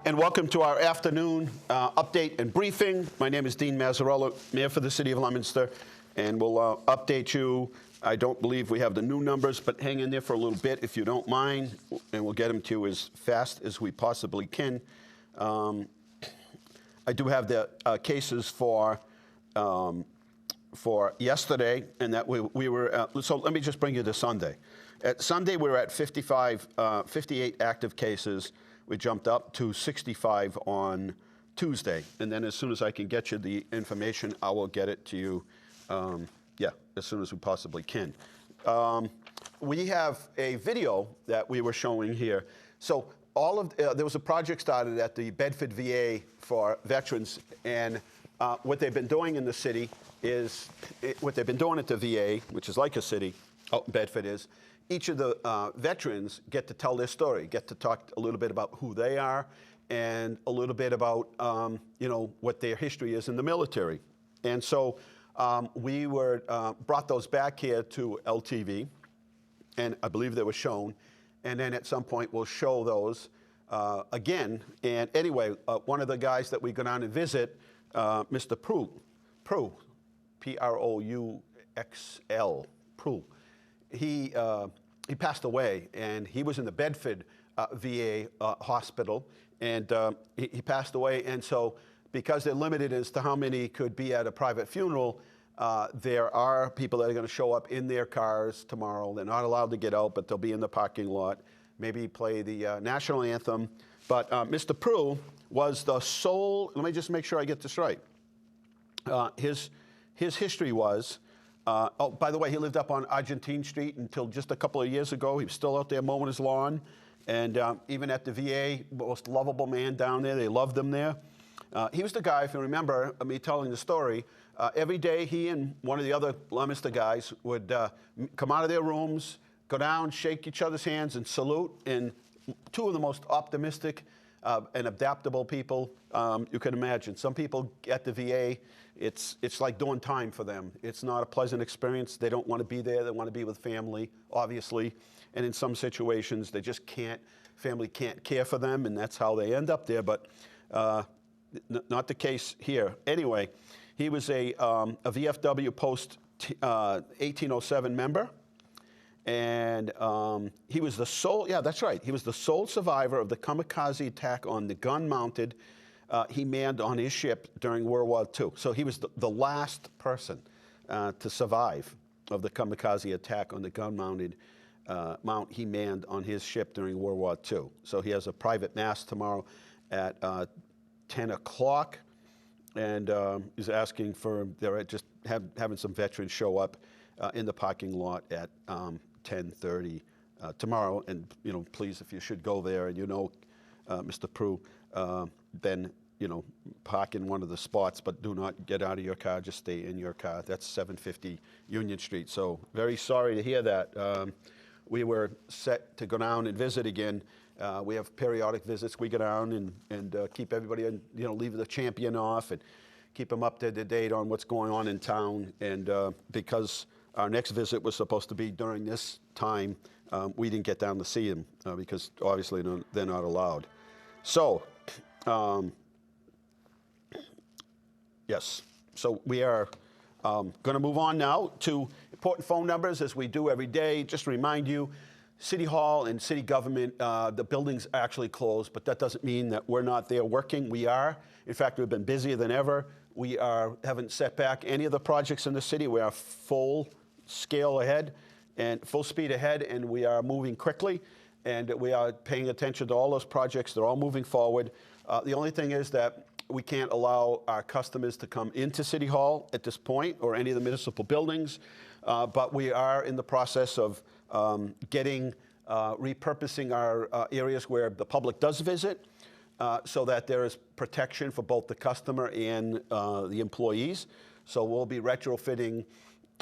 And welcome to our afternoon update and briefing. My name is Dean Mazzarella, Mayor for the City of Leominster, and we'll update you. I don't believe we have the new numbers, but hang in there for a little bit if you don't mind, and we'll get them to you as fast as we possibly can. I do have the cases for yesterday, and that we were, so let me just bring you to Sunday. At Sunday, we were at 58 active cases. We jumped up to 65 on Tuesday. And then as soon as I can get you the information, I will get it to you, as soon as we possibly can. We have a video that we were showing here. So there was a project started at the Bedford VA for veterans. And what they've been doing in the city is, what they've been doing at the VA, which is like a city, Bedford is, each of the veterans get to tell their story, get to talk a little bit about who they are and a little bit about, what their history is in the military. And so we brought those back here to LTV, and I believe they were shown. And then at some point we'll show those again. And anyway, one of the guys that we go down and visit, Mr. Prue, P-R-O-U-X-L, Prue. He passed away, and he was in the Bedford VA hospital, and he passed away. And so because they're limited as to how many could be at a private funeral, there are people that are going to show up in their cars tomorrow. They're not allowed to get out, but they'll be in the parking lot, maybe play the national anthem. But Mr. Prue was the sole, let me just make sure I get this right. His history was, by the way, he lived up on Argentine Street until just a couple of years ago. He was still out there mowing his lawn. And even at the VA, most lovable man down there. They loved him there. He was the guy, if you remember me telling the story, every day he and one of the other Leominster guys would come out of their rooms, go down, shake each other's hands, and salute. And two of the most optimistic and adaptable people you can imagine. Some people at the VA, it's like doing time for them. It's not a pleasant experience. They don't want to be there. They want to be with family, obviously. And in some situations, they just can't, family can't care for them, and that's how they end up there. But not the case here. Anyway, he was a VFW post 1807 member. And he was the sole, that's right, he was the sole survivor of the kamikaze attack on the gun-mounted he manned on his ship during World War II. So he was the last person to survive of the kamikaze attack on the gun-mounted mount he manned on his ship during World War II. So he has a private mass tomorrow at 10 o'clock, and he's asking for, they're just having some veterans show up in the parking lot at 10:30 tomorrow. And, please, if you should go there and Mr. Prue, then, park in one of the spots, but do not get out of your car. Just stay in your car. That's 750 Union Street. So very sorry to hear that. We were set to go down and visit again. We have periodic visits. We go down and keep everybody, leave the champion off and keep them up to date on what's going on in town. And because our next visit was supposed to be during this time, we didn't get down to see him because obviously they're not allowed. So, yes, so we are going to move on now to important phone numbers as we do every day. Just to remind you, City Hall and city government, the building's actually closed, but that doesn't mean that we're not there working. We are. In fact, we've been busier than ever. We haven't set back any of the projects in the city. We are full scale ahead and full speed ahead, and we are moving quickly, and we are paying attention to all those projects. They're all moving forward. The only thing is that we can't allow our customers to come into City Hall at this point or any of the municipal buildings, but we are in the process of repurposing our areas where the public does visit so that there is protection for both the customer and the employees. So we'll be retrofitting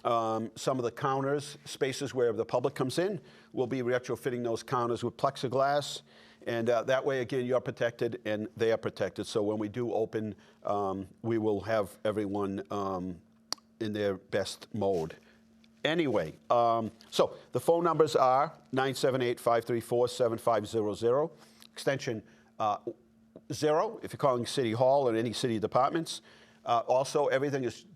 some of the counters, spaces where the public comes in. We'll be retrofitting those counters with plexiglass. And that way, again, you're protected and they are protected. So when we do open, we will have everyone in their best mode. Anyway, so the phone numbers are 978-534-7500, extension zero if you're calling City Hall or any city departments. Also,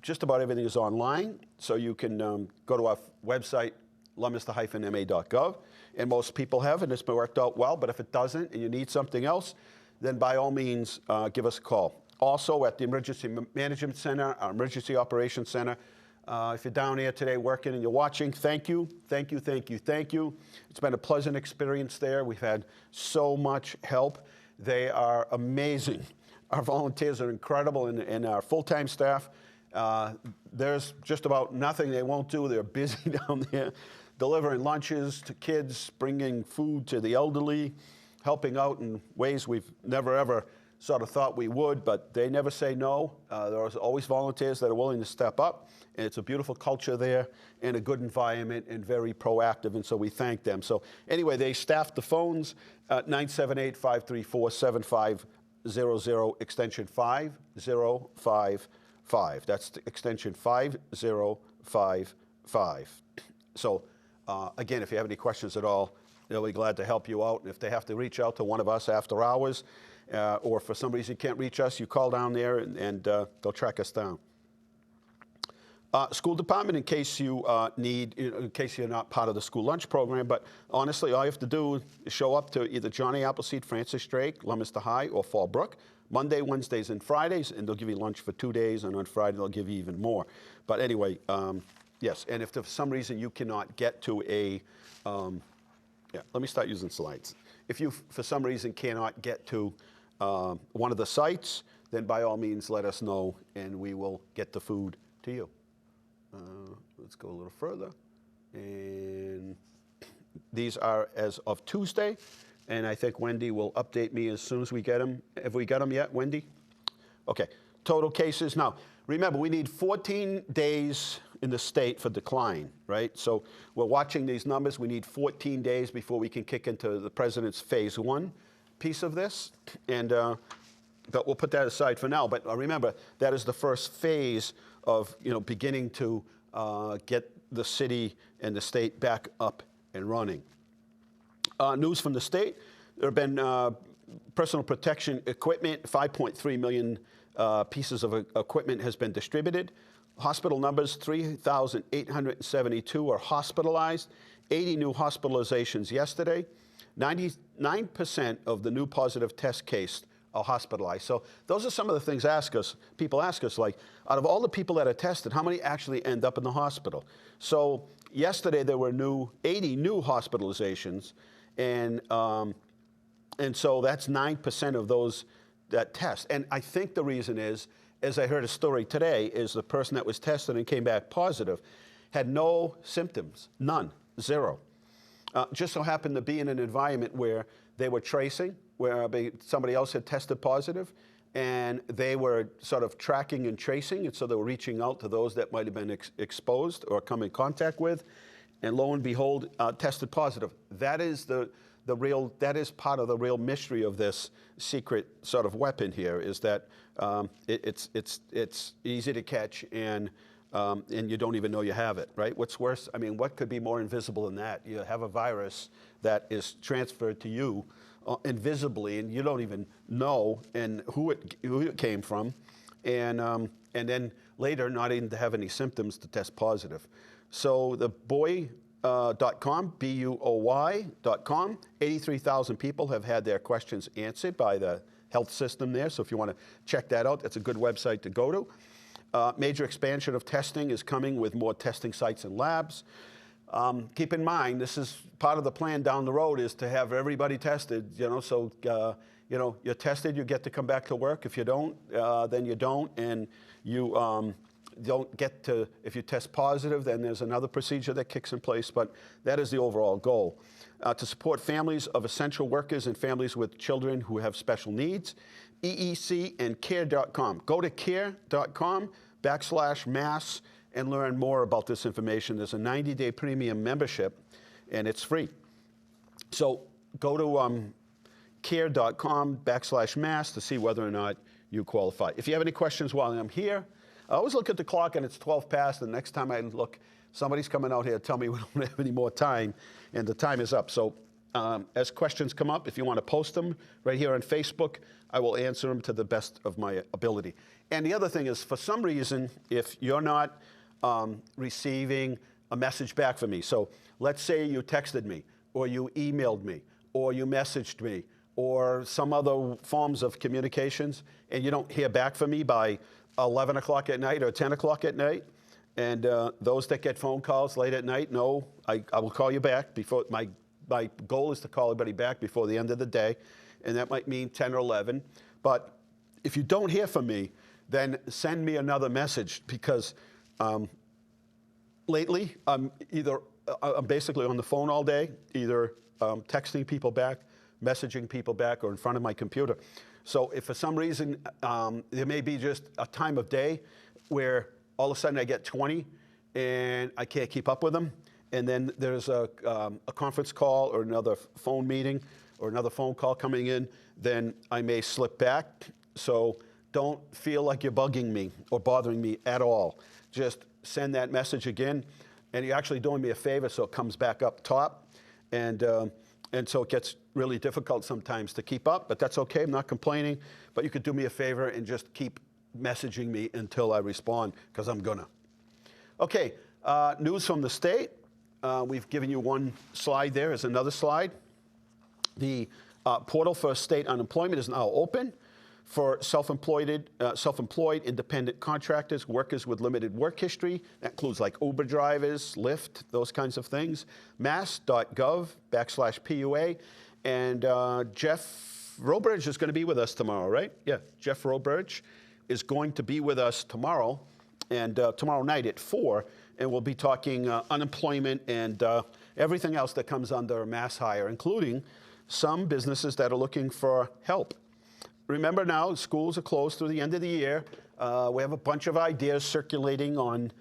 just about everything is online, so you can go to our website, leominster-ma.gov, and most people have, and it's been worked out well. But if it doesn't and you need something else, then by all means, give us a call. Also, at the Emergency Management Center, our Emergency Operations Center, if you're down here today working and you're watching, thank you, thank you, thank you, thank you. It's been a pleasant experience there. We've had so much help. They are amazing. Our volunteers are incredible, and our full-time staff, there's just about nothing they won't do. They're busy down there, delivering lunches to kids, bringing food to the elderly, helping out in ways we've never, ever sort of thought we would, but they never say no. There are always volunteers that are willing to step up, and it's a beautiful culture there and a good environment and very proactive, and so we thank them. So anyway, they staff the phones at 978-534-7500, extension 5055. That's the extension 5055. So again, if you have any questions at all, they'll be glad to help you out. And if they have to reach out to one of us after hours, or for some reason you can't reach us, you call down there and they'll track us down. School department, in case you in case you're not part of the school lunch program, but honestly, all you have to do is show up to either Johnny Appleseed, Francis Drake, Leominster High, or Fallbrook, Monday, Wednesdays, and Fridays, and they'll give you lunch for 2 days, and on Friday they'll give you even more. But anyway, yes, and if for some reason you cannot get to a, let me start using slides. If you, for some reason, cannot get to one of the sites, then by all means let us know, and we will get the food to you. Let's go a little further. And these are as of Tuesday, and I think Wendy will update me as soon as we get them. Have we got them yet, Wendy? Okay, total cases. Now, remember, we need 14 days in the state for decline, right? So we're watching these numbers. We need 14 days before we can kick into the president's phase 1 piece of this, and but we'll put that aside for now. But remember, that is the first phase of beginning to get the city and the state back up and running. News from the state: there have been personal protection equipment. 5.3 million pieces of equipment has been distributed. Hospital numbers: 3,872 are hospitalized. 80 new hospitalizations yesterday. 99% of the new positive test case are hospitalized. So those are some of the things people ask us, like, out of all the people that are tested, how many actually end up in the hospital? So yesterday there were 80 new hospitalizations, and so that's 9% of those that test. And I think the reason is, as I heard a story today, is the person that was tested and came back positive had no symptoms, none, zero. Just so happened to be in an environment where they were tracing, where somebody else had tested positive, and they were sort of tracking and tracing, and so they were reaching out to those that might have been exposed or come in contact with, and lo and behold, tested positive. That is that is part of the real mystery of this secret sort of weapon here, is that it's easy to catch, and you don't even know you have it, right? What's worse, I mean, what could be more invisible than that? You have a virus that is transferred to you invisibly, and you don't even know and who it came from, and then later not even to have any symptoms to test positive. So the buoy.com, BUOY.com, 83,000 people have had their questions answered by the health system there. So if you want to check that out, that's a good website to go to. Major expansion of testing is coming with more testing sites and labs. Keep in mind, this is part of the plan down the road, is to have everybody tested, so, you're tested, you get to come back to work. If you don't, then you don't, and you don't get to, if you test positive, then there's another procedure that kicks in place, but that is the overall goal. To support families of essential workers and families with children who have special needs, EEC and care.com. Go to care.com/mass and learn more about this information. There's a 90-day premium membership, and it's free. So go to care.com/mass to see whether or not you qualify. If you have any questions while I'm here, I always look at the clock and it's 12 past, and the next time I look, somebody's coming out here to tell me we don't have any more time, and the time is up. So As questions come up, if you want to post them right here on Facebook, I will answer them to the best of my ability. And the other thing is, for some reason, if you're not receiving a message back from me, so let's say you texted me, or you emailed me, or you messaged me, or some other forms of communications, and you don't hear back from me by 11 o'clock at night or 10 o'clock at night, and those that get phone calls late at night, no, I will call you back before my goal is to call everybody back before the end of the day, and that might mean 10 or 11. But if you don't hear from me, then send me another message, because lately I'm basically on the phone all day, either texting people back, messaging people back, or in front of my computer. So if for some reason there may be just a time of day where all of a sudden I get 20 and I can't keep up with them, and then there's a conference call or another phone meeting or another phone call coming in, then I may slip back. So don't feel like you're bugging me or bothering me at all. Just send that message again, and you're actually doing me a favor, so it comes back up top. And so it gets really difficult sometimes to keep up, but that's okay. I'm not complaining. But you could do me a favor and just keep messaging me until I respond, because I'm gonna. Okay, news from the state. We've given you one slide there. Here's another slide. The portal for state unemployment is now open for self-employed, independent contractors, workers with limited work history. That includes like Uber drivers, Lyft, those kinds of things. mass.gov/PUA. And Jeff Robridge is going to be with us tomorrow, right? Yeah, Jeff Robridge is going to be with us tomorrow, and tomorrow night at 4, and we'll be talking unemployment and everything else that comes under mass hire, including some businesses that are looking for help. Remember now, schools are closed through the end of the year. We have a bunch of ideas circulating on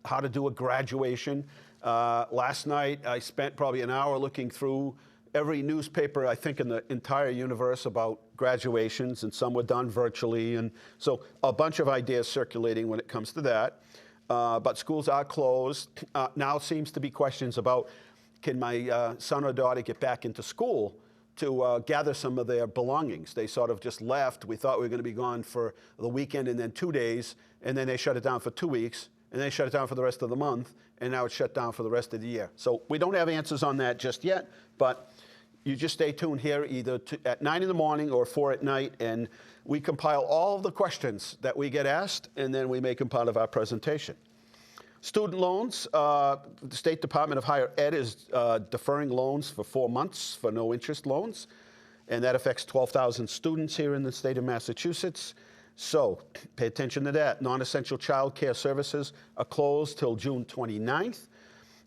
how to do a graduation. Last night, I spent probably an hour looking through every newspaper, I think, in the entire universe about graduations, and some were done virtually. And so a bunch of ideas circulating when it comes to that. But schools are closed. Now seems to be questions about, can my son or daughter get back into school to gather some of their belongings? They sort of just left. We thought we were going to be gone for the weekend and then 2 days, and then they shut it down for 2 weeks, and then they shut it down for the rest of the month, and now it's shut down for the rest of the year. So we don't have answers on that just yet, but you just stay tuned here either at 9 in the morning or 4 at night, and we compile all of the questions that we get asked, and then we make them part of our presentation. Student loans, the State Department of Higher Ed is deferring loans for 4 months for no interest loans, and that affects 12,000 students here in the state of Massachusetts. So pay attention to that. Non-essential child care services are closed till June 29th,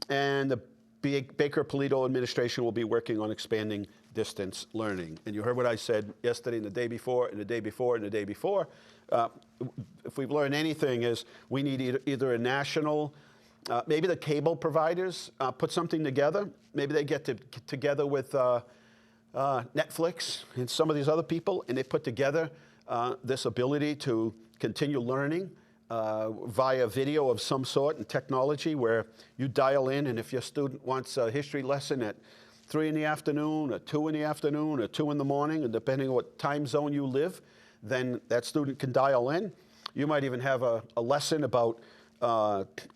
and the Baker-Polito administration will be working on expanding distance learning. And you heard what I said yesterday and the day before and the day before and the day before. If we've learned anything, is we need either a national, maybe the cable providers put something together. Maybe they get together with Netflix and some of these other people, and they put together this ability to continue learning via video of some sort and technology, where you dial in, and if your student wants a history lesson at 3 in the afternoon or 2 in the afternoon or 2 in the morning, and depending on what time zone you live, then that student can dial in. You might even have a lesson about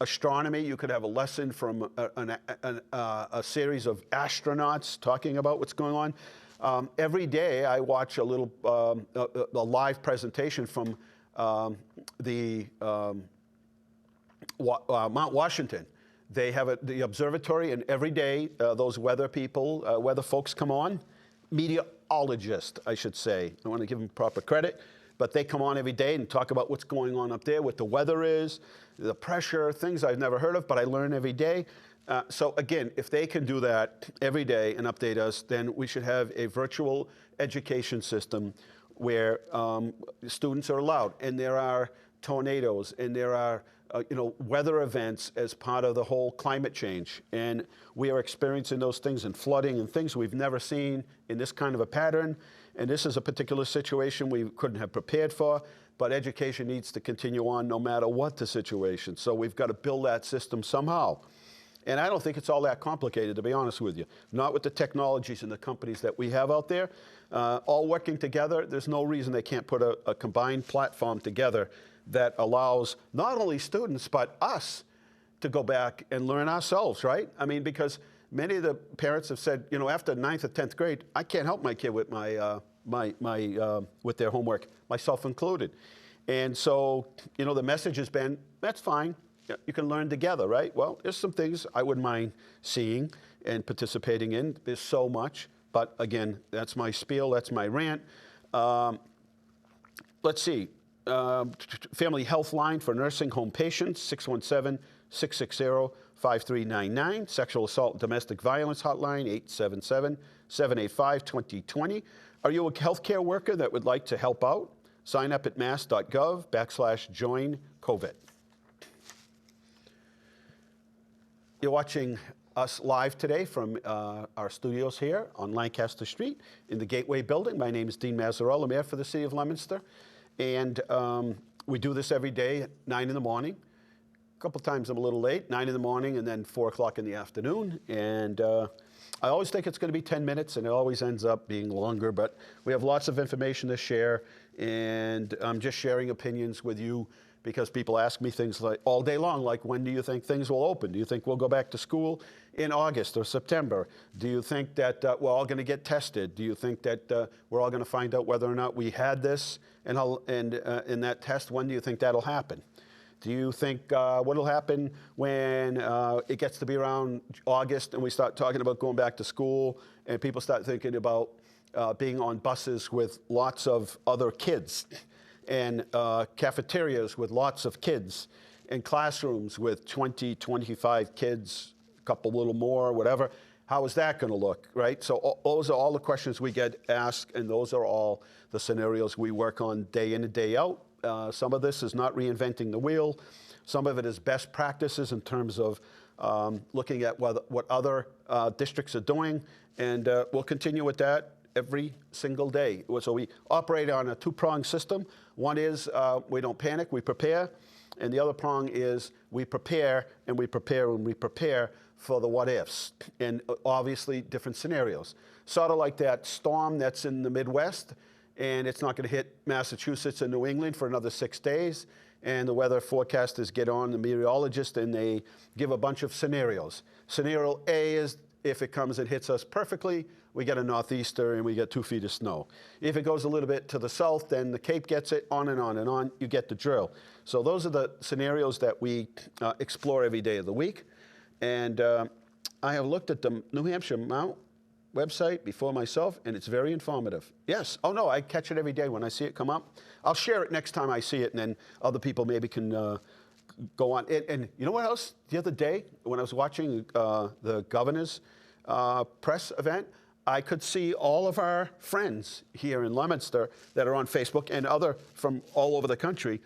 astronomy. You could have a lesson from a series of astronauts talking about what's going on. Every day I watch a little a live presentation from Mount Washington. They have the observatory, and every day those weather people, weather folks come on, meteorologists, I should say. I want to give them proper credit, but they come on every day and talk about what's going on up there, what the weather is, the pressure, things I've never heard of, but I learn every day. So again, if they can do that every day and update us, then we should have a virtual education system where students are allowed, and there are tornadoes, and there are weather events as part of the whole climate change, and we are experiencing those things, and flooding and things we've never seen in this kind of a pattern. And this is a particular situation we couldn't have prepared for, but education needs to continue on no matter what the situation. So we've got to build that system somehow. And I don't think it's all that complicated, to be honest with you. Not with the technologies and the companies that we have out there. All working together, there's no reason they can't put a combined platform together that allows not only students, but us to go back and learn ourselves, right? I mean, because many of the parents have said, you know, after 9th or 10th grade, I can't help my kid with with their homework, myself included. And so, you know, the message has been, that's fine. You can learn together, right? Well, there's some things I wouldn't mind seeing and participating in. There's so much. But again, that's my spiel. That's my rant. Let's see. Family Health Line for nursing home patients, 617-660-5399. Sexual Assault and Domestic Violence Hotline, 877-785-2020. Are you a healthcare worker that would like to help out? Sign up at mass.gov/join-COVID. You're watching us live today from our studios here on Lancaster Street in the Gateway Building. My name is Dean Mazzarella, Mayor for the City of Leominster. And we do this every day at 9 in the morning. A couple times I'm a little late, 9 in the morning and then 4 o'clock in the afternoon. And I always think it's going to be 10 minutes and it always ends up being longer. But we have lots of information to share. And I'm just sharing opinions with you because people ask me things like all day long, like when do you think things will open? Do you think we'll go back to school in August or September? Do you think that we're all going to get tested? Do you think that we're all going to find out whether or not we had this and in that test? When do you think that'll happen? Do you think what will happen when it gets to be around August and we start talking about going back to school and people start thinking about being on buses with lots of other kids? And cafeterias with lots of kids, and classrooms with 20, 25 kids, a couple little more, whatever. How is that going to look, right? So those are all the questions we get asked, and those are all the scenarios we work on day in and day out. Some of this is not reinventing the wheel. Some of it is best practices in terms of looking at what other districts are doing, and we'll continue with that every single day. So we operate on a two-pronged system. One is we don't panic, we prepare. And the other prong is we prepare and we prepare and we prepare for the what-ifs. And obviously different scenarios. Sort of like that storm that's in the Midwest, and it's not going to hit Massachusetts and New England for another 6 days. And the weather forecasters get on, the meteorologists, and they give a bunch of scenarios. Scenario A is if it comes and hits us perfectly, we get a northeaster and we get 2 feet of snow. If it goes a little bit to the south, then the Cape gets it, on and on and on, you get the drill. So those are the scenarios that we explore every day of the week. And I have looked at the New Hampshire Mount website before myself, and it's very informative. Yes, oh no, I catch it every day when I see it come up. I'll share it next time I see it, and then other people maybe can go on. And you know what else? The other day, when I was watching the governor's press event, I could see all of our friends here in Leominster that are on Facebook and other from all over the country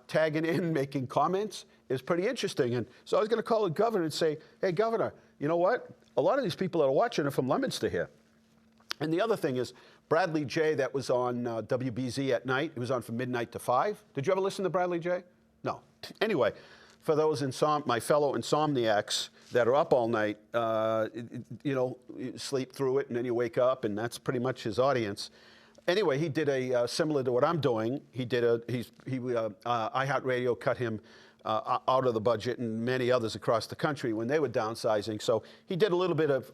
tagging in, making comments. Is pretty interesting. And so I was going to call the governor and say, hey, Governor, you know what? A lot of these people that are watching are from Leominster here. And the other thing is, Bradley J. that was on WBZ at night, he was on from midnight to 5. Did you ever listen to Bradley J.? No. Anyway, for those my fellow insomniacs that are up all night, you know, you sleep through it and then you wake up, and that's pretty much his audience. Anyway, he did a similar to what I'm doing. He did iHeartRadio cut him out of the budget, and many others across the country when they were downsizing. So he did a little bit of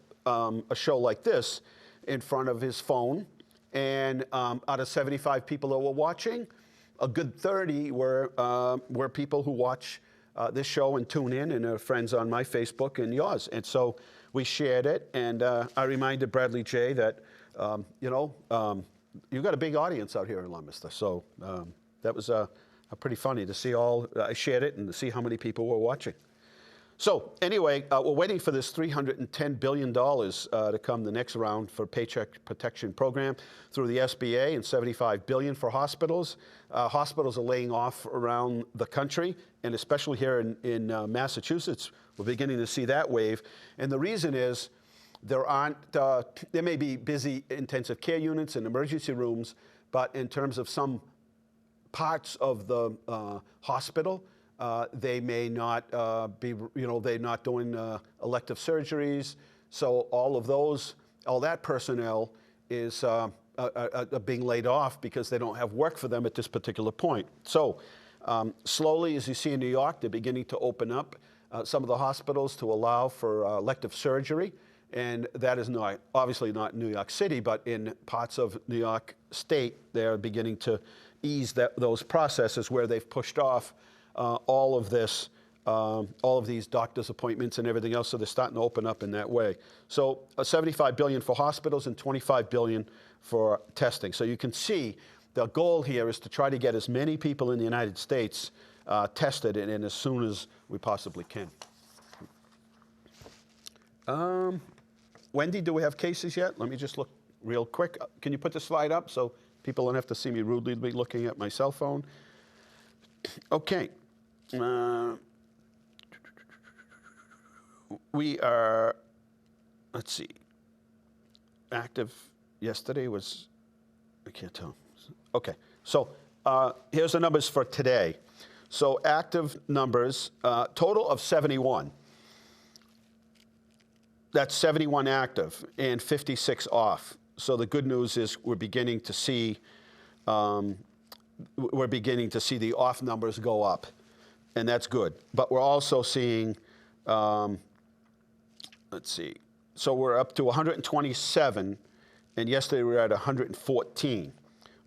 a show like this in front of his phone, and out of 75 people that were watching, a good 30 were people who watch this show and tune in, and are friends on my Facebook and yours. And so we shared it, and I reminded Bradley J. that, you know, you've got a big audience out here in Leominster. So that was pretty funny to see I shared it and to see how many people were watching. So anyway, we're waiting for this $310 billion to come the next round for Paycheck Protection Program through the SBA, and $75 billion for hospitals. Hospitals are laying off around the country, and especially here in Massachusetts, we're beginning to see that wave. And the reason is there may be busy intensive care units and emergency rooms, but in terms of some parts of the hospital, They may not be, they're not doing elective surgeries. So all of those, all that personnel is being laid off because they don't have work for them at this particular point. So slowly, as you see in New York, they're beginning to open up some of the hospitals to allow for elective surgery. And that is not, obviously not in New York City, but in parts of New York State, they're beginning to ease those processes where they've pushed off all of this, all of these doctor's appointments and everything else. So they're starting to open up in that way. So $75 billion for hospitals and $25 billion for testing. So you can see the goal here is to try to get as many people in the United States tested and as soon as we possibly can. Wendy, do we have cases yet? Let me just look real quick. Can you put the slide up so people don't have to see me rudely be looking at my cell phone? Okay. We are, let's see, active yesterday was, I can't tell. Okay, so here's the numbers for today. So active numbers, total of 71. That's 71 active and 56 off. So the good news is we're beginning to see the off numbers go up, and that's good. But we're also seeing, let's see, so we're up to 127, and yesterday we were at 114.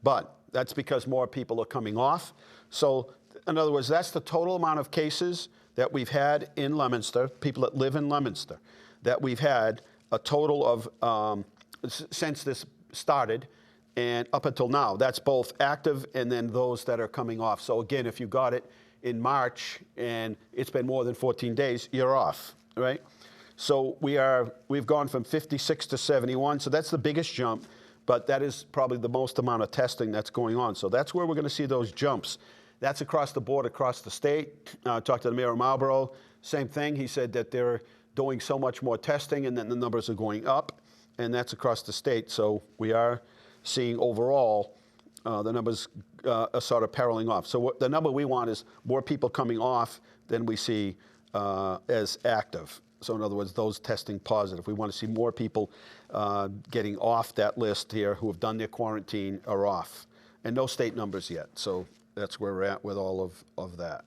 But that's because more people are coming off. So in other words, that's the total amount of cases that we've had in Leominster, people that live in Leominster, that we've had a total of, since this started and up until now. That's both active and then those that are coming off. So again, if you got it in March and it's been more than 14 days, you're off, right? So we've gone from 56 to 71, so that's the biggest jump, but that is probably the most amount of testing that's going on. So that's where we're going to see those jumps. That's across the board, across the state. Talked to the mayor of Marlborough, same thing. He said that they're doing so much more testing and then the numbers are going up, and that's across the state. So we are seeing overall the numbers are sort of paralleling off. So the number we want is more people coming off than we see as active. So in other words, those testing positive. We want to see more people getting off that list here who have done their quarantine are off. And no state numbers yet. So that's where we're at with all of that.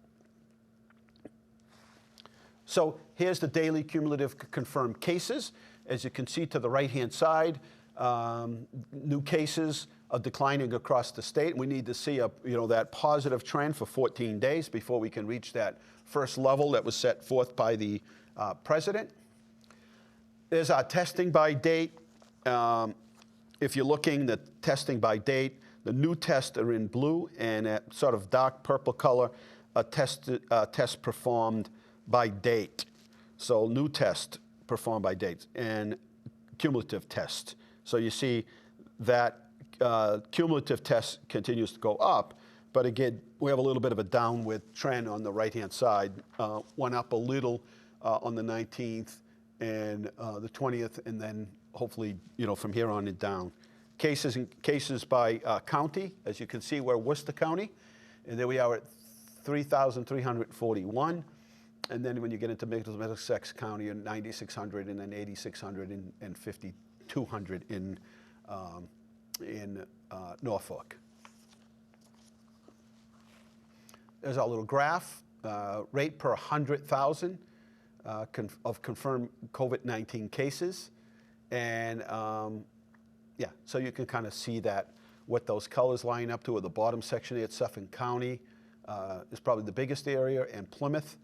So here's the daily cumulative confirmed cases. As you can see to the right-hand side, new cases are declining across the state. We need to see that positive trend for 14 days before we can reach that first level that was set forth by the president. There's our testing by date. If you're looking at testing by date, the new tests are in blue, and at sort of dark purple color, a test performed by date. So new test performed by date and cumulative test. So you see that cumulative test continues to go up, but again, we have a little bit of a downward trend on the right-hand side. Went up a little on the 19th and the 20th, and then hopefully, from here on and down. Cases by county, as you can see, we're Worcester County, and there we are at 3,341. And then when you get into Middlesex County, you're 9,600, and then 8,600 and 5,200 in Norfolk. There's our little graph, rate per 100,000 of confirmed COVID-19 cases. And yeah, so you can kind of see that, what those colors line up to. At the bottom section there at Suffolk County is probably the biggest area, and Plymouth.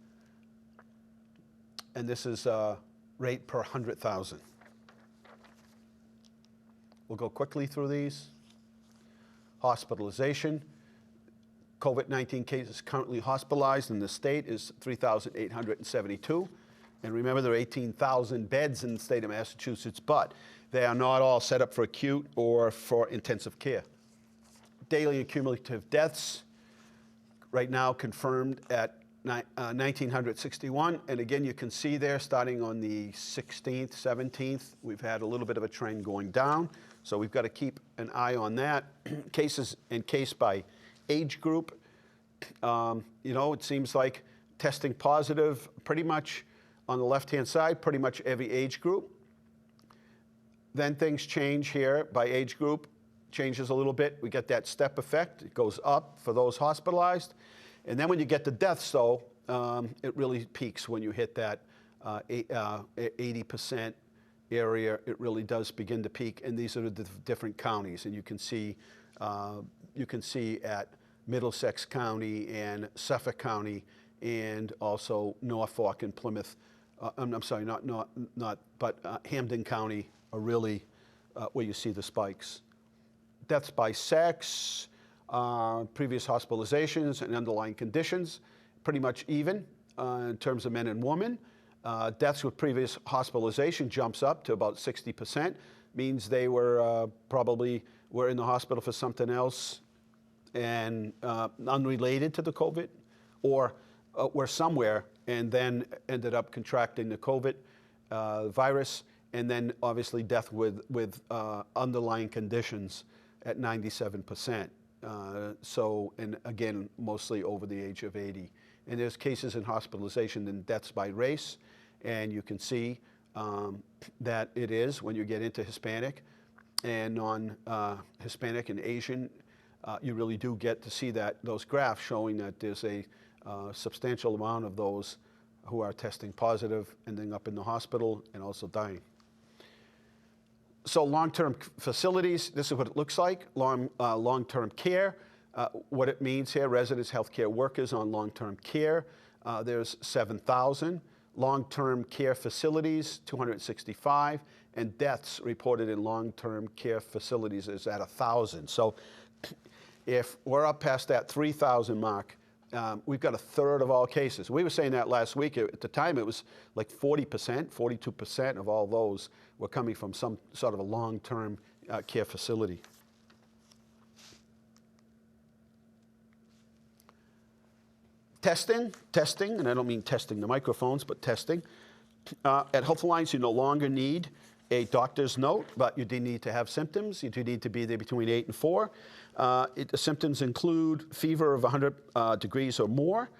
And this is rate per 100,000. We'll go quickly through these. Hospitalization. COVID-19 cases currently hospitalized in the state is 3,872. And remember, there are 18,000 beds in the state of Massachusetts, but they are not all set up for acute or for intensive care. Daily and cumulative deaths, right now confirmed at 1,961. And again, you can see there, starting on the 16th, 17th, we've had a little bit of a trend going down. So we've got to keep an eye on that. Cases and case by age group. You know, it seems like testing positive pretty much on the left-hand side, pretty much every age group. Then things change here by age group, changes a little bit. We get that step effect. It goes up for those hospitalized. And then when you get to deaths, though, it really peaks when you hit that 80% area. It really does begin to peak. And these are the different counties. And you can see at Middlesex County and Suffolk County and also Norfolk and Plymouth. I'm sorry, but Hampden County are really where you see the spikes. Deaths by sex, previous hospitalizations and underlying conditions, pretty much even in terms of men and women. Deaths with previous hospitalization jumps up to about 60%, means they were probably were in the hospital for something else and unrelated to the COVID, or were somewhere and then ended up contracting the COVID virus, and then obviously death with underlying conditions at 97%. So, and again, mostly over the age of 80. And there's cases in hospitalization and deaths by race, and you can see that it is when you get into Hispanic and non-Hispanic and Asian, you really do get to see those graphs showing that there's a substantial amount of those who are testing positive, ending up in the hospital and also dying. So long-term facilities, this is what it looks like, long-term care. What it means here, residents, healthcare workers on long-term care, there's 7,000. Long-term care facilities, 265, and deaths reported in long-term care facilities is at 1,000. So if we're up past that 3,000 mark, we've got a third of all cases. We were saying that last week. At the time, it was like 40%, 42% of all those were coming from some sort of a long-term care facility. Testing, and I don't mean testing the microphones, but testing. At Health Alliance, you no longer need a doctor's note, but you do need to have symptoms. You do need to be there between 8 and 4. The symptoms include fever of 100 degrees or more,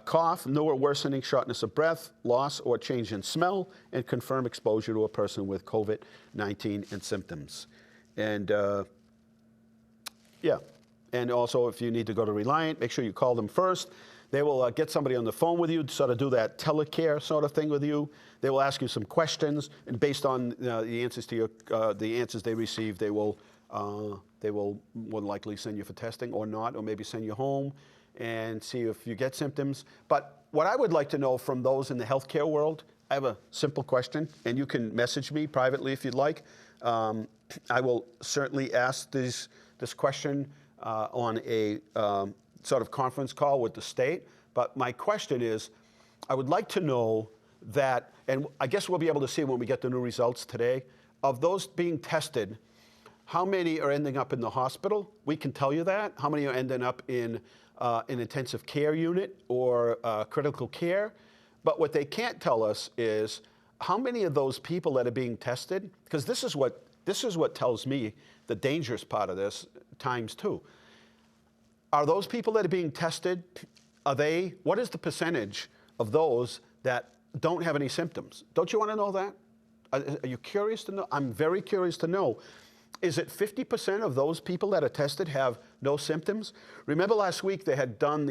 cough, no or worsening shortness of breath, loss or change in smell, and confirm exposure to a person with COVID-19 and symptoms. And yeah, and also if you need to go to Reliant, make sure you call them first. They will get somebody on the phone with you to sort of do that telecare sort of thing with you. They will ask you some questions, and based on the answers to your the answers they receive, they will more than likely send you for testing or not, or maybe send you home and see if you get symptoms. But what I would like to know from those in the healthcare world, I have a simple question, and you can message me privately if you'd like. I will certainly ask this question on a sort of conference call with the state. But my question is, I would like to know that, and I guess we'll be able to see when we get the new results today, of those being tested, how many are ending up in the hospital? We can tell you that. How many are ending up in an intensive care unit or critical care? But what they can't tell us is how many of those people that are being tested, because this is what tells me the dangerous part of this times two. Are those people that are being tested, what is the percentage of those that don't have any symptoms? Don't you want to know that? Are you curious to know? I'm very curious to know. Is it 50% of those people that are tested have no symptoms? Remember last week they had done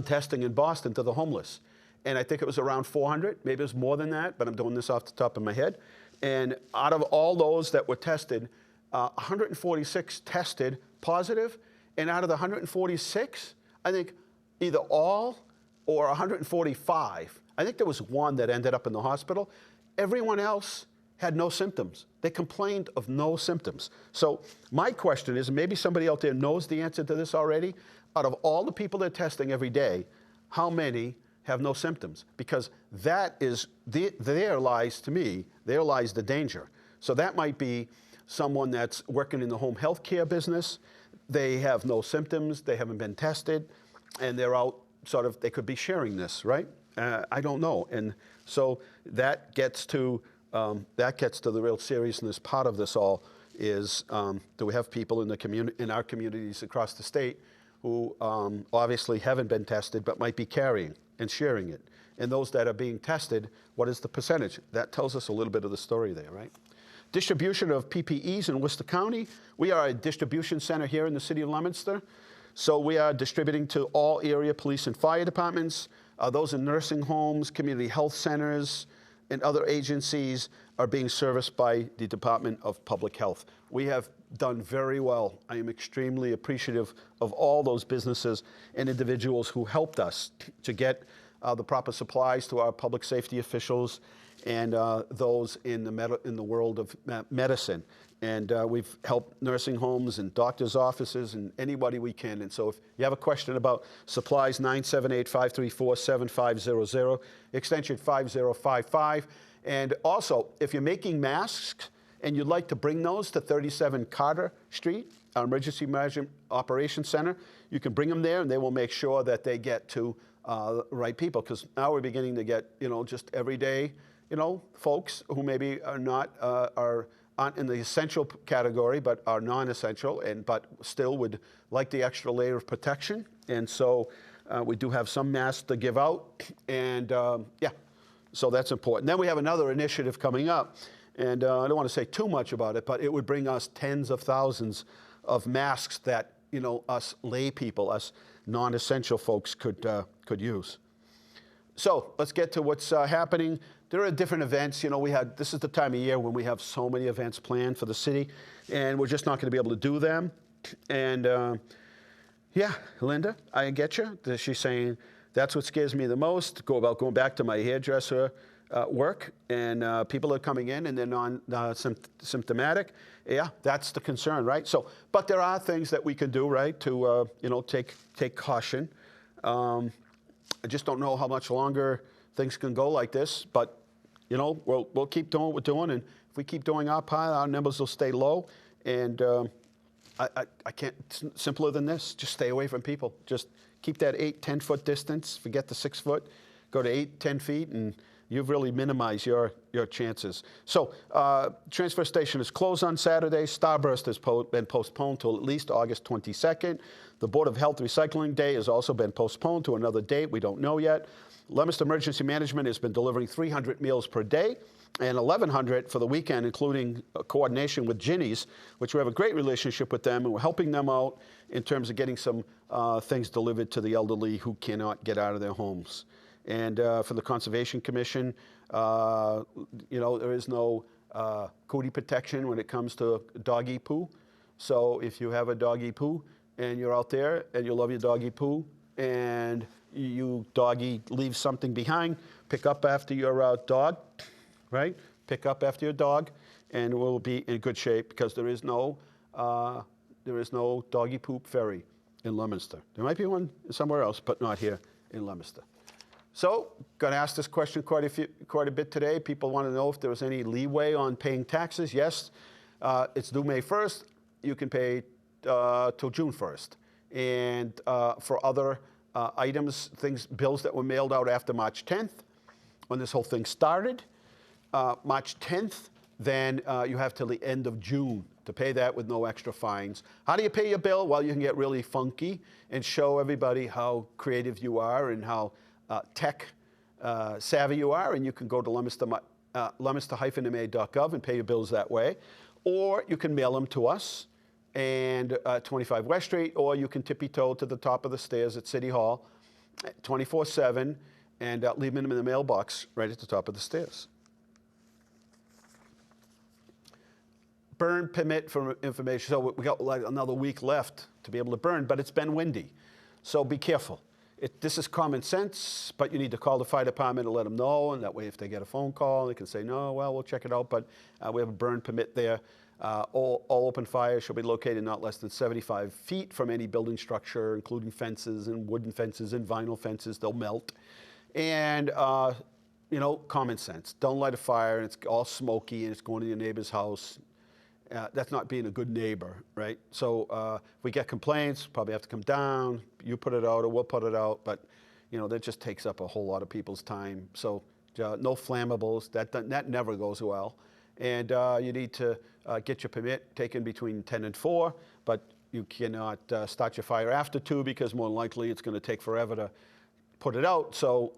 testing in Boston to the homeless, and I think it was around 400. Maybe it was more than that, but I'm doing this off the top of my head. And out of all those that were tested, 146 tested positive, and out of the 146, I think either all or 145, I think there was one that ended up in the hospital. Everyone else had no symptoms. They complained of no symptoms. So my question is, maybe somebody out there knows the answer to this already, out of all the people they're testing every day, how many have no symptoms? Because that is, there lies, to me, there lies the danger. So that might be someone that's working in the home health care business. They have no symptoms, they haven't been tested, and they're out sort of, they could be sharing this, right? I don't know. And so that gets to the real seriousness part of this all is, do we have people in the in our communities across the state who obviously haven't been tested but might be carrying and sharing it. And those that are being tested, what is the percentage? That tells us a little bit of the story there, right? Distribution of PPEs in Worcester County. We are a distribution center here in the city of Leominster. So we are distributing to all area police and fire departments. Those in nursing homes, community health centers, and other agencies are being serviced by the Department of Public Health. We have done very well. I am extremely appreciative of all those businesses and individuals who helped us to get the proper supplies to our public safety officials and those in the world of medicine. And we've helped nursing homes and doctors' offices and anybody we can. And so if you have a question about supplies, 978-534-7500, extension 5055. And also, if you're making masks and you'd like to bring those to 37 Carter Street, our Emergency Management Operations Center, you can bring them there and they will make sure that they get to the right people. Because now we're beginning to get, just everyday, folks who maybe are not, aren't in the essential category, but are non-essential, but still would like the extra layer of protection. And so we do have some masks to give out, and so that's important. Then we have another initiative coming up, and I don't want to say too much about it, but it would bring us tens of thousands of masks that us lay people, us non-essential folks could use. So let's get to what's happening. There are different events. This is the time of year when we have so many events planned for the city, and we're just not going to be able to do them. And Linda, I get you. She's saying that's what scares me the most. Going back to my hairdresser work, and people are coming in and they're non-symptomatic. Yeah, that's the concern, right? So, but there are things that we can do, right, to take caution. I just don't know how much longer things can go like this, but we'll keep doing what we're doing, and if we keep doing our part, our numbers will stay low. And I can't simpler than this. Just stay away from people. Just keep that 8-10 foot distance. Forget the 6 foot. Go to 8-10 feet, and you've really minimized your chances. So transfer station is closed on Saturday. Starburst has been postponed till at least August 22nd. The Board of Health Recycling Day has also been postponed to another date. We don't know yet. Leominster Emergency Management has been delivering 300 meals per day and 1,100 for the weekend, including coordination with Ginny's, which we have a great relationship with them, and we're helping them out in terms of getting some things delivered to the elderly who cannot get out of their homes. And for the Conservation Commission, there is no cootie protection when it comes to doggy poo. So if you have a doggy poo and you're out there and you love your doggy poo and you doggy leave something behind, pick up after your dog, right? Pick up after your dog, and we'll be in good shape because there is no doggy poop ferry in Leominster. There might be one somewhere else, but not here in Leominster. So, going to ask this question quite a bit today. People want to know if there was any leeway on paying taxes. Yes, it's due May 1st. You can pay till June 1st. And for other items, bills that were mailed out after March 10th, when this whole thing started, March 10th, then you have till the end of June to pay that with no extra fines. How do you pay your bill? Well, you can get really funky and show everybody how creative you are and how tech savvy you are, and you can go to Leominster-ma.gov and pay your bills that way. Or you can mail them to us and 25 West Street, or you can tippy-toe to the top of the stairs at City Hall 24/7 and leave them in the mailbox right at the top of the stairs. Burn permit for information. So we got like another week left to be able to burn, but it's been windy. So be careful. This is common sense, but you need to call the fire department and let them know, and that way if they get a phone call, they can say, no, well, we'll check it out, but we have a burn permit there. All open fire shall be located not less than 75 feet from any building structure, including fences and wooden fences and vinyl fences. They'll melt. And, common sense. Don't light a fire and it's all smoky and it's going to your neighbor's house. That's not being a good neighbor, right? So if we get complaints, probably have to come down. You put it out or we'll put it out. But, that just takes up a whole lot of people's time. So no flammables. That never goes well. And you need to get your permit taken between 10 and 4. But, you cannot start your fire after 2 because more than likely it's going to take forever to put it out. So,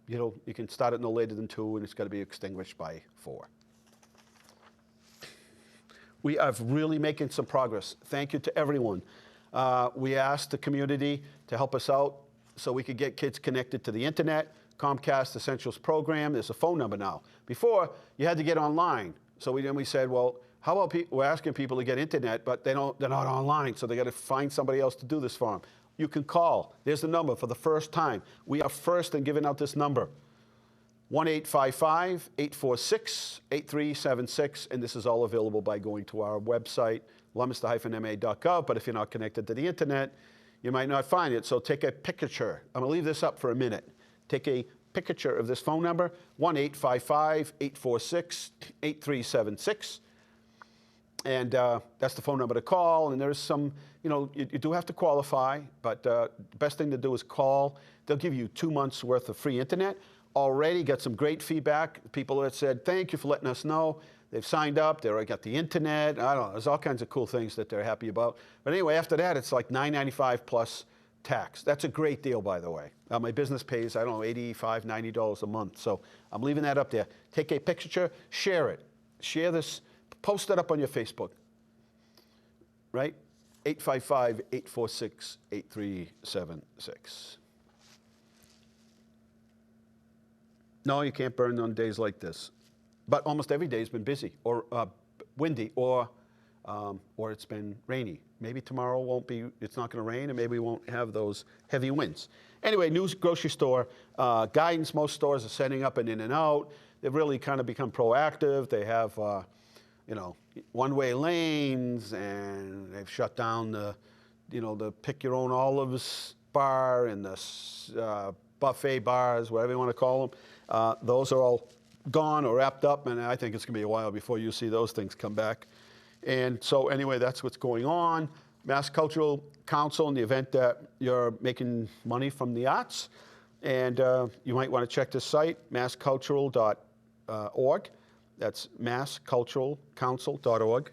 you can start it no later than 2 and it's got to be extinguished by 4. We are really making some progress. Thank you to everyone. We asked the community to help us out so we could get kids connected to the internet. Comcast Essentials program, there's a phone number now. Before, you had to get online. So we said, well, how about we're asking people to get internet, but they're not online, so they got to find somebody else to do this for them. You can call. There's the number for the first time. We are first in giving out this number. 1-855-846-8376, and this is all available by going to our website, leominster-ma.gov, but if you're not connected to the internet, you might not find it, so take a picture. I'm going to leave this up for a minute. Take a picture of this phone number, 1-855-846-8376, and that's the phone number to call, and there's some, you do have to qualify, but the best thing to do is call. They'll give you 2 months worth of free internet. Already got some great feedback. People that said, thank you for letting us know. They've signed up. They already got the internet. I don't know. There's all kinds of cool things that they're happy about. But anyway, after that, it's like $9.95 plus tax. That's a great deal, by the way. My business pays, I don't know, $85, $90 a month. So I'm leaving that up there. Take a picture, share it. Share this, post it up on your Facebook. Right? 855-846-8376. No, you can't burn on days like this. But almost every day has been busy or windy or it's been rainy. Maybe tomorrow won't be, it's not going to rain, and maybe we won't have those heavy winds. Anyway, new grocery store guidance. Most stores are setting up an in and out. They've really kind of become proactive. They have, one-way lanes, and they've shut down the pick your own olives bar and the buffet bars, whatever you want to call them. Those are all gone or wrapped up, and I think it's going to be a while before you see those things come back. And so anyway, that's what's going on. Mass Cultural Council, in the event that you're making money from the arts, and you might want to check this site, masscultural.org. That's massculturalcouncil.org,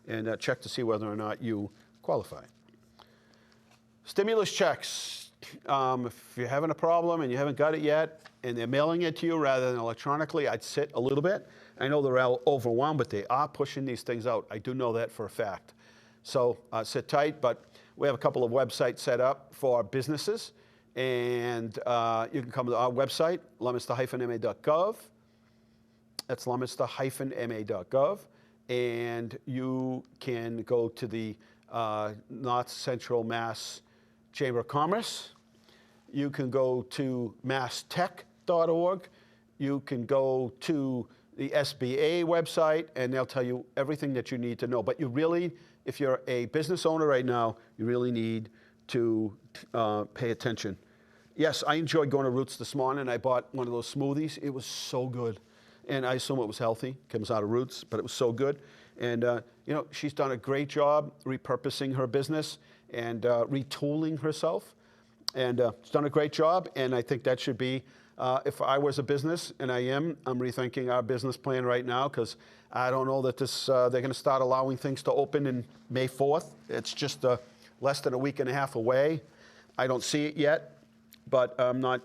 and check to see whether or not you qualify. Stimulus checks. If you're having a problem and you haven't got it yet, and they're mailing it to you rather than electronically, I'd sit a little bit. I know they're all overwhelmed, but they are pushing these things out. I do know that for a fact. So sit tight, but we have a couple of websites set up for businesses, and you can come to our website, leominster-ma.gov. That's leominster-ma.gov, and you can go to the North Central Mass Chamber of Commerce. You can go to masstech.org. You can go to the SBA website, and they'll tell you everything that you need to know. But you really, if you're a business owner right now, you really need to pay attention. Yes, I enjoyed going to Roots this morning. I bought one of those smoothies. It was so good. And I assume it was healthy, comes out of Roots, but it was so good. And, she's done a great job repurposing her business and retooling herself. And she's done a great job, and I think that should be, if I was a business, and I'm rethinking our business plan right now, because I don't know that they're going to start allowing things to open in May 4th. It's just less than a week and a half away. I don't see it yet, but I'm not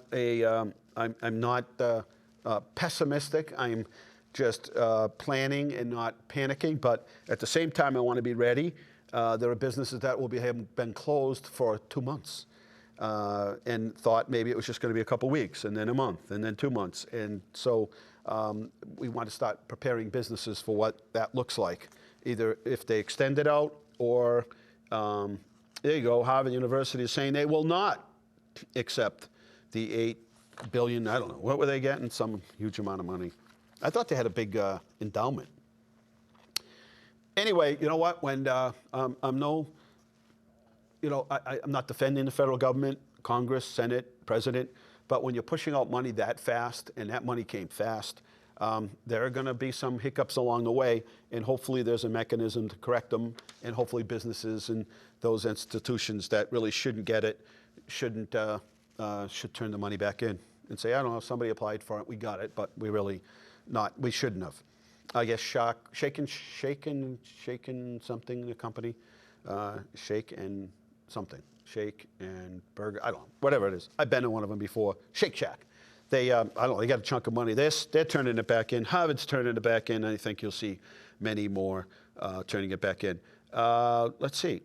pessimistic. I'm just planning and not panicking, but at the same time, I want to be ready. There are businesses that have been closed for 2 months. And thought maybe it was just going to be a couple weeks, and then a month, and then 2 months. And so we want to start preparing businesses for what that looks like, either if they extend it out or, there you go, Harvard University is saying they will not accept the $8 billion, I don't know, what were they getting? Some huge amount of money. I thought they had a big endowment. Anyway, you know what, when I'm not defending the federal government, Congress, Senate, President, but when you're pushing out money that fast, and that money came fast, there are going to be some hiccups along the way, and hopefully there's a mechanism to correct them, and hopefully businesses and those institutions that really shouldn't get it should turn the money back in and say, I don't know, somebody applied for it, we got it, but we shouldn't have. I guess Shaken something, the company, Shake and something. Shake and burger. I don't know. Whatever it is. I've been in one of them before. Shake Shack. They, I don't know, they got a chunk of money. They're turning it back in. Harvard's turning it back in. I think you'll see many more turning it back in. Let's see.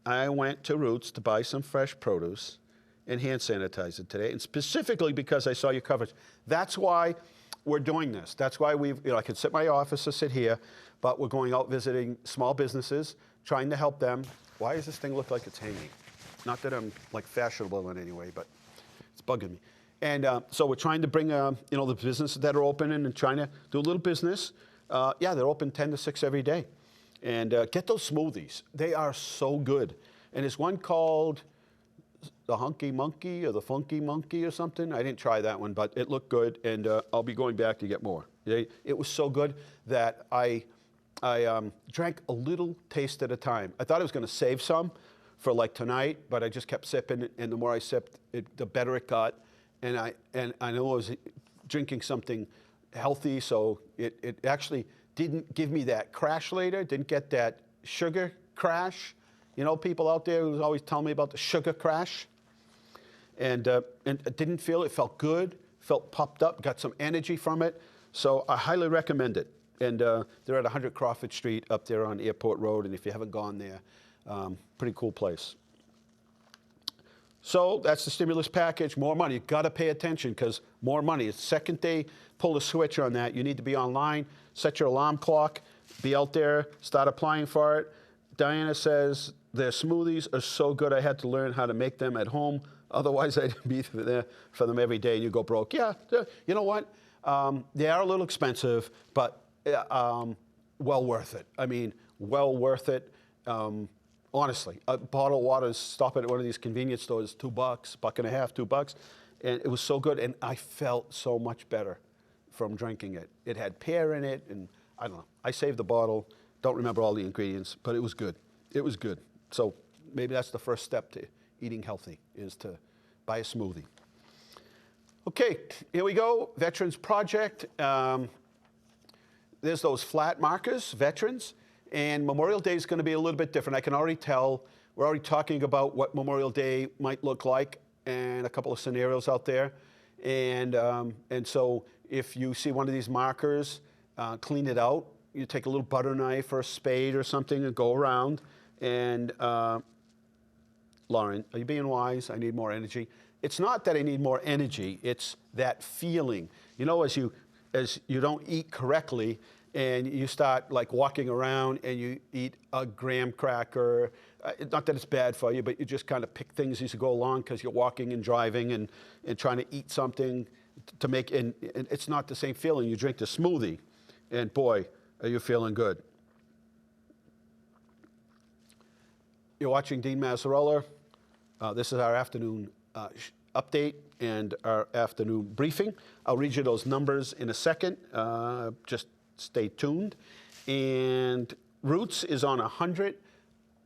I went to Roots to buy some fresh produce and hand sanitizer today, and specifically because I saw your coverage. That's why we're doing this. That's why I can sit in my office or sit here, but we're going out visiting small businesses, trying to help them. Why does this thing look like it's hanging? Not that I'm like fashionable in any way, but it's bugging me. And so we're trying to bring, the businesses that are open and trying to do a little business. They're open 10 to 6 every day. And get those smoothies. They are so good. And there's one called the Hunky Monkey or the Funky Monkey or something. I didn't try that one, but it looked good, and I'll be going back to get more. It was so good that I drank a little taste at a time. I thought I was going to save some for like tonight, but I just kept sipping, and the more I sipped, the better it got. And I know I was drinking something healthy, so it actually didn't give me that crash later, didn't get that sugar crash. You know, people out there who always tell me about the sugar crash. And I didn't feel it. Felt good, felt popped up, got some energy from it. So I highly recommend it. And they're at 100 Crawford Street up there on Airport Road. And if you haven't gone there, pretty cool place. So that's the stimulus package, more money. You've got to pay attention because more money. The second they pull the switch on that, you need to be online, set your alarm clock, be out there, start applying for it. Diana says, their smoothies are so good, I had to learn how to make them at home. Otherwise, I'd be there for them every day and you go broke. Yeah, you know what? They are a little expensive, but well worth it. I mean, well worth it. Honestly, a bottle of water, stop at one of these convenience stores, $2, $1.50, $2. And it was so good, and I felt so much better from drinking it. It had pear in it, and I don't know. I saved the bottle, don't remember all the ingredients, but it was good. It was good. So maybe that's the first step to eating healthy, is to buy a smoothie. Okay, here we go, Veterans Project. There's those flat markers, veterans. And Memorial Day is going to be a little bit different. I can already tell. We're already talking about what Memorial Day might look like and a couple of scenarios out there. And so if you see one of these markers, clean it out. You take a little butter knife or a spade or something and go around. And Lauren, are you being wise? I need more energy. It's not that I need more energy. It's that feeling. You know, as you don't eat correctly, and you start like walking around and you eat a graham cracker. Not that it's bad for you, but you just kind of pick things as you go along because you're walking and driving and trying to eat something to make, and it's not the same feeling. You drink the smoothie, and boy, are you feeling good. You're watching Dean Mazzarella. This is our afternoon update and our afternoon briefing. I'll read you those numbers in a second. Just stay tuned. And Roots is on 100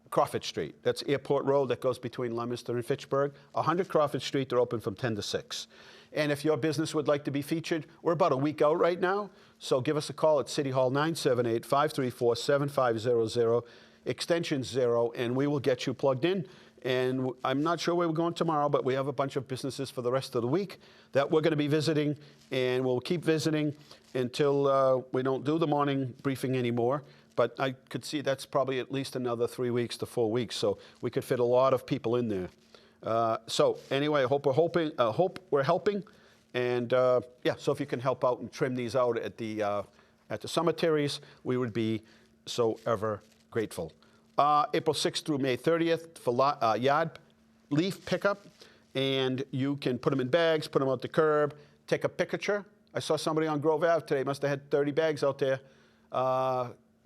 Crawford Street. That's Airport Road that goes between Leominster and Fitchburg. 100 Crawford Street, they're open from 10 to 6. And if your business would like to be featured, we're about a week out right now. So give us a call at City Hall 978-534-7500, extension 0, and we will get you plugged in. And I'm not sure where we're going tomorrow, but we have a bunch of businesses for the rest of the week that we're going to be visiting, and we'll keep visiting until we don't do the morning briefing anymore. But I could see that's probably at least another 3 weeks to 4 weeks, so we could fit a lot of people in there. So anyway, I hope we're helping, and so if you can help out and trim these out at the cemeteries, we would be so ever grateful. April 6th through May 30th for yard leaf pickup, and you can put them in bags, put them out the curb, take a picture. I saw somebody on Grove Ave today, must have had 30 bags out there.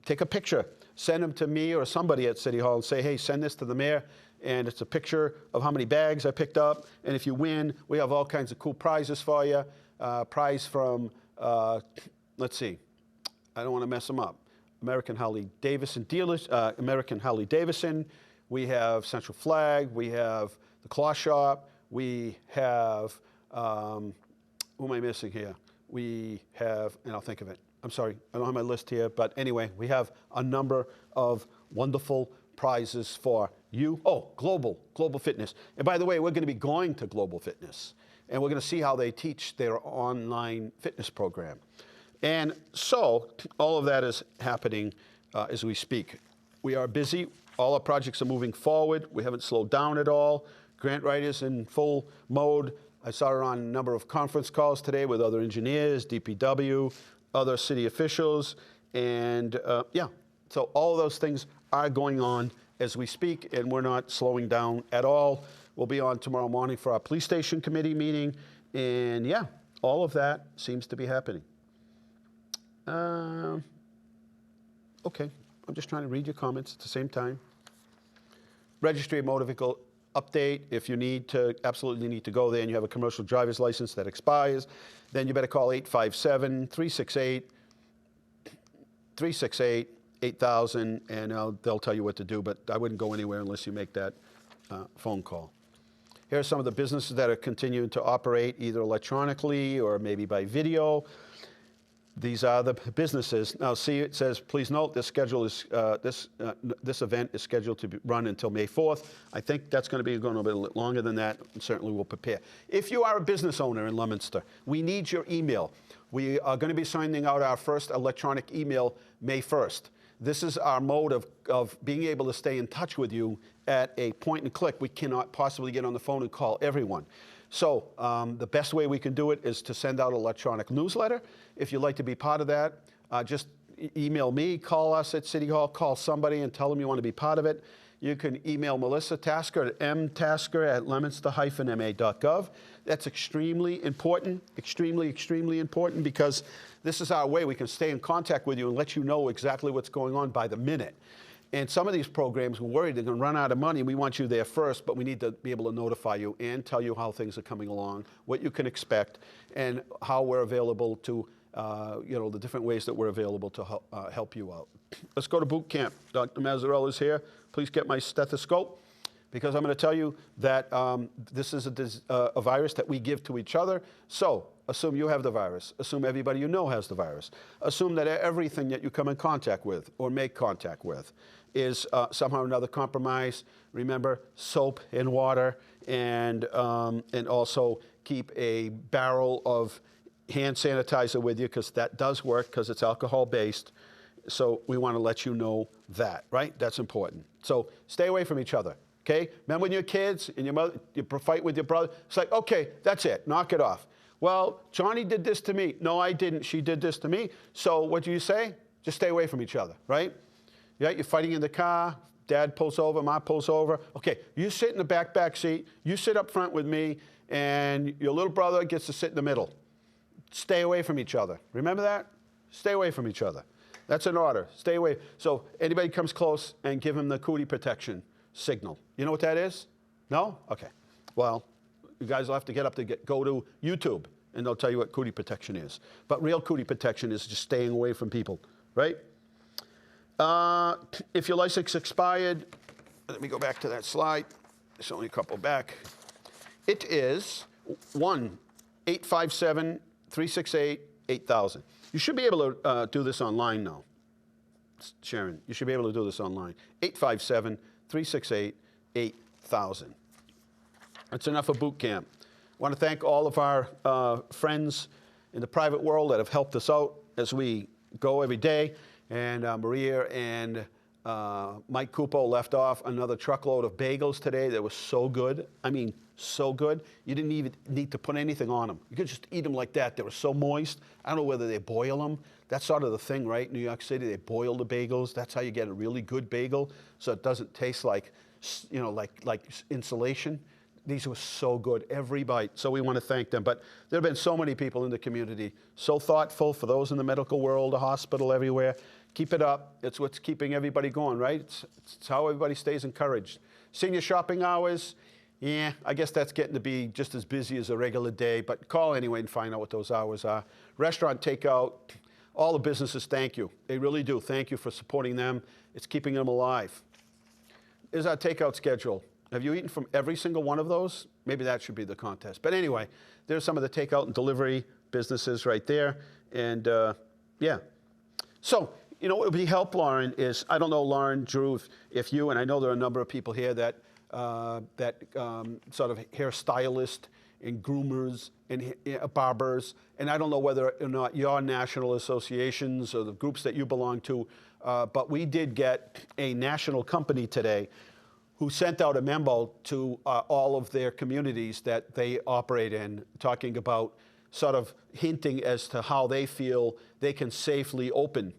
Take a picture, send them to me or somebody at City Hall and say, hey, send this to the mayor, and it's a picture of how many bags I picked up, and if you win, we have all kinds of cool prizes for you. Prize from, let's see, I don't want to mess them up. American Harley Davidson dealers, American Harley Davidson. We have Central Flag. We have the Claw Shop. We have, who am I missing here? We have, and I'll think of it. I'm sorry, I don't have my list here, but anyway, we have a number of wonderful prizes for you. Oh, Global Fitness. And by the way, we're going to be going to Global Fitness, and we're going to see how they teach their online fitness program. And so all of that is happening as we speak. We are busy. All our projects are moving forward. We haven't slowed down at all. Grant writers in full mode. I saw her on a number of conference calls today with other engineers, DPW, other city officials, and yeah. So all of those things are going on as we speak, and we're not slowing down at all. We'll be on tomorrow morning for our police station committee meeting, and yeah, all of that seems to be happening. Okay, I'm just trying to read your comments at the same time. Registry of Motor Vehicle update. If you absolutely need to go there and you have a commercial driver's license that expires, then you better call 857-368-8000, and they'll tell you what to do, but I wouldn't go anywhere unless you make that phone call. Here are some of the businesses that are continuing to operate either electronically or maybe by video. These are the businesses. Now, see, it says, please note, this event is scheduled to run until May 4th. I think that's going to be going a bit longer than that, and certainly we'll prepare. If you are a business owner in Leominster, we need your email. We are going to be sending out our first electronic email May 1st. This is our mode of being able to stay in touch with you at a point and click. We cannot possibly get on the phone and call everyone. So the best way we can do it is to send out an electronic newsletter. If you'd like to be part of that, just email me, call us at City Hall, call somebody and tell them you want to be part of it. You can email Melissa Tasker at mtasker@leominster-ma.gov. That's extremely important, extremely important, because this is our way we can stay in contact with you and let you know exactly what's going on by the minute. And some of these programs, we're worried they're going to run out of money. We want you there first, but we need to be able to notify you and tell you how things are coming along, what you can expect, and how we're available to, the different ways that we're available to help you out. Let's go to boot camp. Dr. Mazzarella is here. Please get my stethoscope, because I'm going to tell you that this is a virus that we give to each other. So assume you have the virus. Assume everybody you know has the virus. Assume that everything that you come in contact with or make contact with is somehow or another compromised. Remember, soap and water, and also keep a barrel of hand sanitizer with you, because that does work, because it's alcohol-based. So we want to let you know that, right? That's important. So stay away from each other, okay? Remember when you're kids and you fight with your brother? It's like, okay, that's it. Knock it off. Well, Johnny did this to me. No, I didn't. She did this to me. So what do you say? Just stay away from each other, right? Yeah, you're fighting in the car. Dad pulls over. Mom pulls over. Okay, you sit in the back seat. You sit up front with me, and your little brother gets to sit in the middle. Stay away from each other. Remember that? Stay away from each other. That's an order. Stay away. So anybody comes close, and give him the cootie protection signal. You know what that is? No? Okay. Well, you guys will have to get up to go to YouTube, and they'll tell you what cootie protection is. But real cootie protection is just staying away from people, right? If your license expired, let me go back to that slide. There's only a couple back. It is 1-857-368-8000. You should be able to do this online now. Sharon, you should be able to do this online. 857-368-8000. That's enough of boot camp. I want to thank all of our friends in the private world that have helped us out as we go every day. And Maria and Mike Cupo left off another truckload of bagels today that was so good. I mean, so good. You didn't even need to put anything on them. You could just eat them like that. They were so moist. I don't know whether they boil them. That's sort of the thing, right? New York City, they boil the bagels. That's how you get a really good bagel, so it doesn't taste like, like insulation. These were so good, every bite. So we want to thank them. But there have been so many people in the community, so thoughtful for those in the medical world, the hospital, everywhere. Keep it up. It's what's keeping everybody going, right? It's how everybody stays encouraged. Senior shopping hours, yeah, I guess that's getting to be just as busy as a regular day, but call anyway and find out what those hours are. Restaurant takeout, all the businesses, thank you. They really do. Thank you for supporting them. It's keeping them alive. Here's our takeout schedule. Have you eaten from every single one of those? Maybe that should be the contest. But anyway, there's some of the takeout and delivery businesses right there. And yeah. So You know, what would be help, Lauren, is, I don't know, Lauren, Drew, if you, and I know there are a number of people here that, sort of hairstylists and groomers and barbers, and I don't know whether or not your national associations or the groups that you belong to, but we did get a national company today who sent out a memo to all of their communities that they operate in, talking about sort of hinting as to how they feel they can safely open.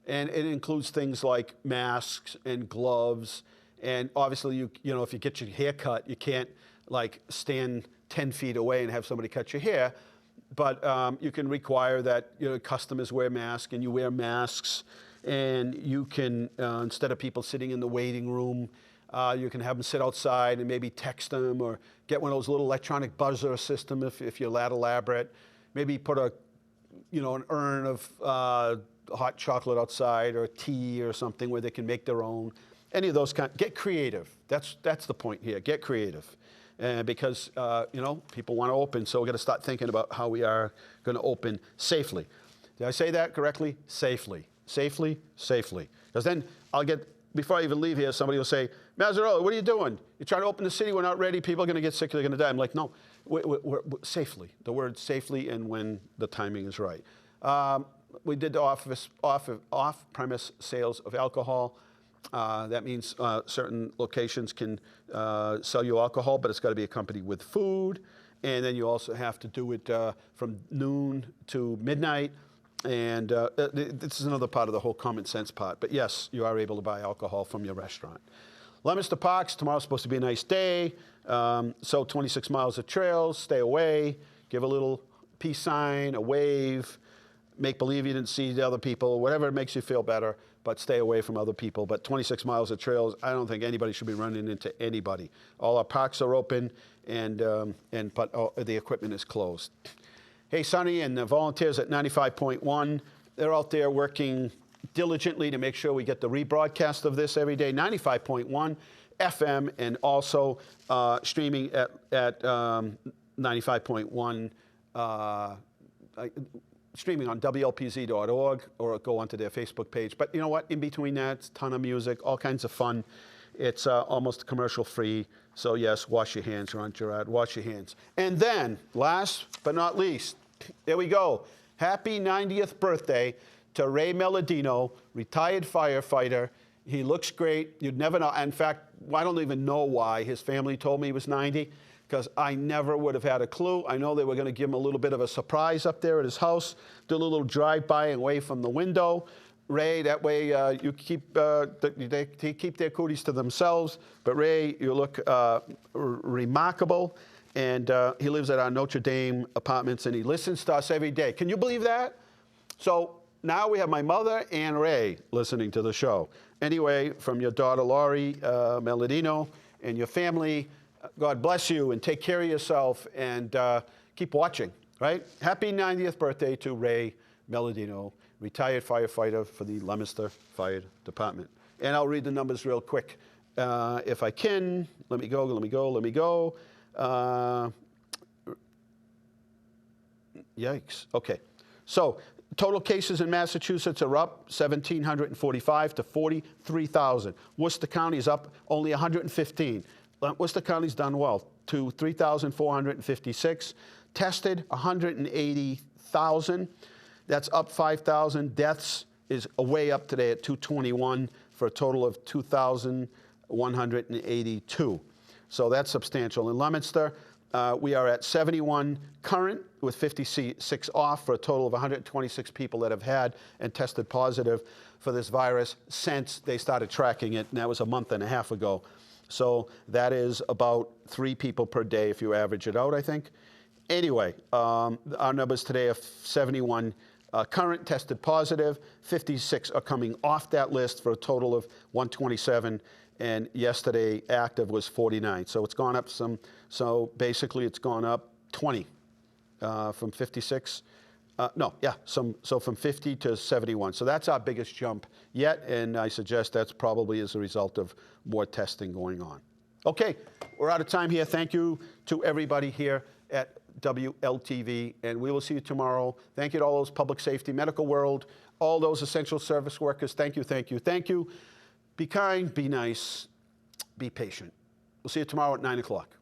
And it includes things like masks and gloves. And obviously, you know, if you get your hair cut, you can't like stand 10 feet away and have somebody cut your hair. But you can require that, you know, customers wear masks and you wear masks. And you can, instead of people sitting in the waiting room, you can have them sit outside and maybe text them, or get one of those little electronic buzzer system if you're that elaborate. Maybe put a, you know, an urn of hot chocolate outside, or tea or something where they can make their own. Any of those kind. Get creative. That's the point here. Get creative, because you know, people want to open, so we're going to start thinking about how we are going to open safely. Did I say that correctly? Safely, safely, safely. Because then I'll get, before I even leave here, somebody will say, Mazzarella, what are you doing? You're trying to open the city, we're not ready, people are going to get sick, they're going to die. I'm like, no, we're safely. The word safely, and when the timing is right. We did the off-premise sales of alcohol. That means certain locations can sell you alcohol, but it's got to be accompanied with food. And then you also have to do it from noon to midnight. And this is another part of the whole common sense part. But yes, you are able to buy alcohol from your restaurant. Leominster Parks, tomorrow's supposed to be a nice day. So 26 miles of trails, stay away, give a little peace sign, a wave, make believe you didn't see the other people, whatever makes you feel better, but stay away from other people. But 26 miles of trails, I don't think anybody should be running into anybody. All our parks are open, but the equipment is closed. Hey, Sonny and the volunteers at 95.1, they're out there working diligently to make sure we get the rebroadcast of this every day. 95.1 FM, and also streaming at 95.1, streaming on WLPZ.org, or go onto their Facebook page. But you know what? In between that, it's a ton of music, all kinds of fun. It's almost commercial free. So yes, wash your hands, Ron Gerard, wash your hands. And then, last but not least, there we go. Happy 90th birthday to Ray Melodino, retired firefighter. He looks great. You'd never know. In fact, I don't even know why his family told me he was 90, because I never would have had a clue. I know they were going to give him a little bit of a surprise up there at his house, do a little drive-by away from the window. Ray, that way you keep, they keep their cooties to themselves. But Ray, you look remarkable. And he lives at our Notre Dame apartments, and he listens to us every day. Can you believe that? So now we have my mother and Ray listening to the show. Anyway, from your daughter, Laurie Melodino, and your family, God bless you, and take care of yourself, and keep watching, right? Happy 90th birthday to Ray Melodino, retired firefighter for the Leominster Fire Department. And I'll read the numbers real quick if I can. Let me go. Yikes. Okay. So total cases in Massachusetts are up 1,745 to 43,000. Worcester County is up only 115. Worcester County's done well, to 3,456. Tested 180,000. That's up 5,000. Deaths is way up today at 221 for a total of 2,182. So that's substantial. In Leominster, we are at 71 current with 56 off for a total of 126 people that have had and tested positive for this virus since they started tracking it, and that was a month and a half ago. So that is about 3 people per day if you average it out, I think. Anyway, our numbers today are 71 current tested positive, 56 are coming off that list for a total of 127. And yesterday, active was 49. So it's gone up some. So basically, it's gone up 20 from 56. So from 50 to 71. So that's our biggest jump yet. And I suggest that's probably as a result of more testing going on. Okay, we're out of time here. Thank you to everybody here at WLTV, and we will see you tomorrow. Thank you to all those public safety, medical world, all those essential service workers. Thank you, thank you, thank you. Be kind, be nice, be patient. We'll see you tomorrow at 9 o'clock.